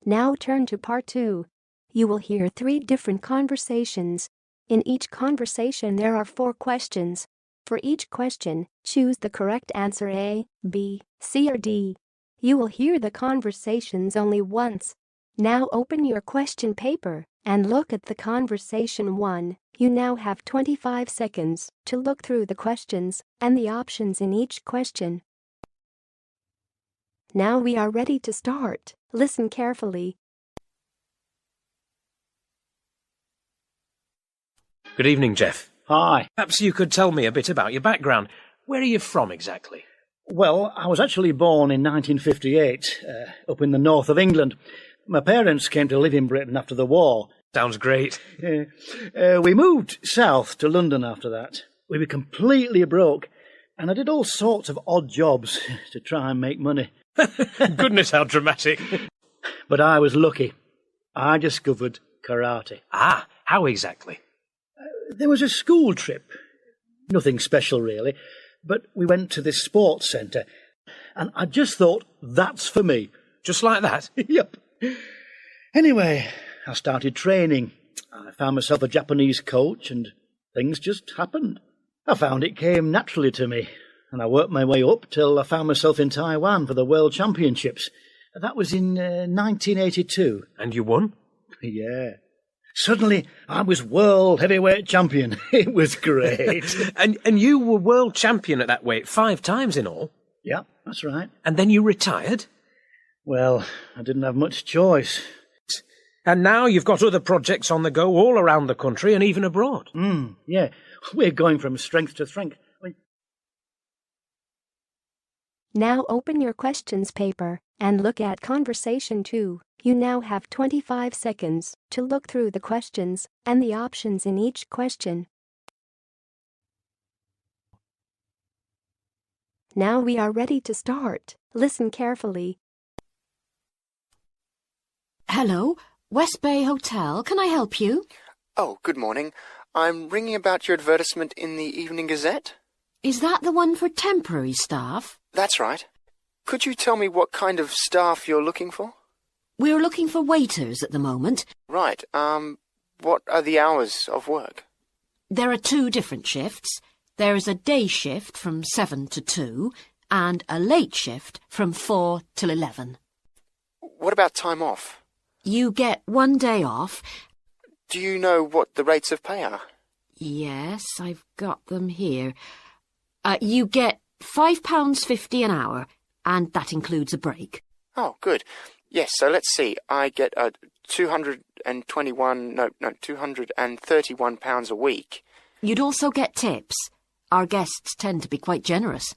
Now turn to part 2. You will hear 3 different conversations. In each conversation there are 4 questions. For each question, choose the correct answer A, B, C or D. You will hear the conversations only once. Now open your question paper and look at the conversation 1. You now have 25 seconds to look through the questions and the options in each question. Now we are ready to start. Listen carefully. Good evening, Jeff. Hi. Perhaps you could tell me a bit about your background. Where are you from exactly? Well, I was actually born in 1958, up in the north of England. My parents came to live in Britain after the war. Sounds great. We moved south to London after that. We were completely broke, and I did all sorts of odd jobs to try and make money. Goodness, how dramatic. But I was lucky. I discovered karate. Ah, how exactly? There was a school trip. Nothing special, really. But we went to this sports centre, and I just thought, that's for me. Just like that? Yep. Anyway, I started training. I found myself a Japanese coach, and things just happened. I found it came naturally to me, and I worked my way up till I found myself in Taiwan for the World Championships. That was in 1982. And you won? Yeah. Suddenly, I was world heavyweight champion. It was great. and you were world champion at that weight 5 times in all? Yeah, that's right. And then you retired? Well, I didn't have much choice. And now you've got other projects on the go all around the country and even abroad. Yeah, we're going from strength to strength. Now open your questions paper and look at conversation 2. You now have 25 seconds to look through the questions and the options in each question. Now we are ready to start. Listen carefully. Hello, West Bay Hotel. Can I help you? Oh, good morning. I'm ringing about your advertisement in the Evening Gazette. Is that the one for temporary staff? That's right. Could you tell me what kind of staff you're looking for? We're looking for waiters at the moment. Right. What are the hours of work? There are 2 different shifts. There's a day shift from 7 to 2 and a late shift from 4 till 11. What about time off? You get 1 day off. Do you know what the rates of pay are? Yes, I've got them here. You get £5.50 an hour, and that includes a break. Oh, good. Yes, so let's see. I get £231 a week. You'd also get tips. Our guests tend to be quite generous.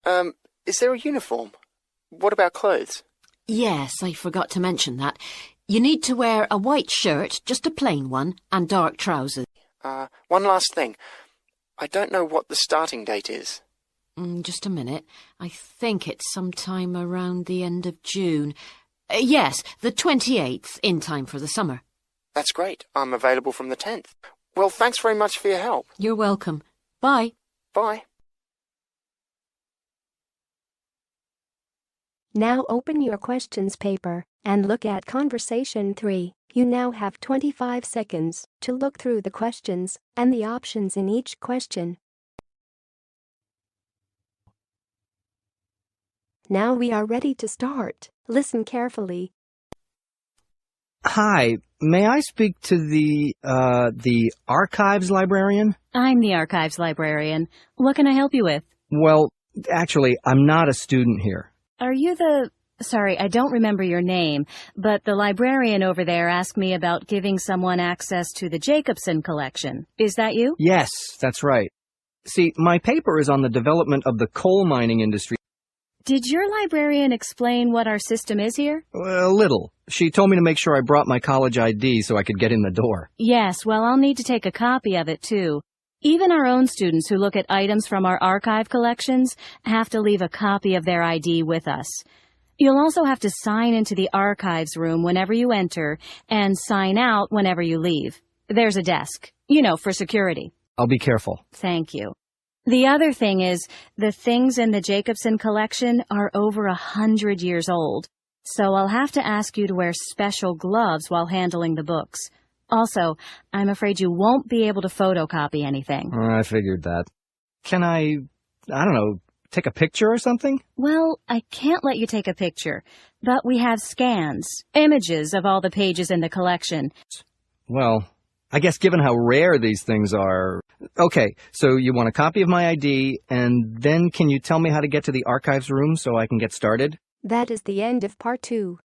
Is there a uniform? What about clothes? Yes, I forgot to mention that. You need to wear a white shirt, just a plain one, and dark trousers. One last thing. I don't know what the starting date is. Just a minute. I think it's sometime around the end of June. Yes, the 28th, in time for the summer. That's great. I'm available from the 10th. Well, thanks very much for your help. You're welcome. Bye. Bye. Now open your questions paper and look at conversation 3. You now have 25 seconds to look through the questions and the options in each question. Now we are ready to start. Listen carefully. Hi, may I speak to the archives librarian? I'm the archives librarian. What can I help you with? Well, actually, I'm not a student here. Are you Sorry, I don't remember your name, but the librarian over there asked me about giving someone access to the Jacobson collection. Is that you? Yes, that's right. See, my paper is on the development of the coal mining industry. Did your librarian explain what our system is here? A little. She told me to make sure I brought my college ID so I could get in the door. Yes, well, I'll need to take a copy of it, too. Even our own students who look at items from our archive collections have to leave a copy of their ID with us. You'll also have to sign into the archives room whenever you enter and sign out whenever you leave. There's a desk, for security. I'll be careful. Thank you. The other thing is, the things in the Jacobson collection are over 100 years old. so I'll have to ask you to wear special gloves while handling the books. Also, I'm afraid you won't be able to photocopy anything. I figured that. Can I don't know, take a picture or something? Well, I can't let you take a picture, but we have scans, images of all the pages in the collection. Well, I guess given how rare these things are... Okay, so you want a copy of my ID, and then can you tell me how to get to the archives room so I can get started? That is the end of part 2.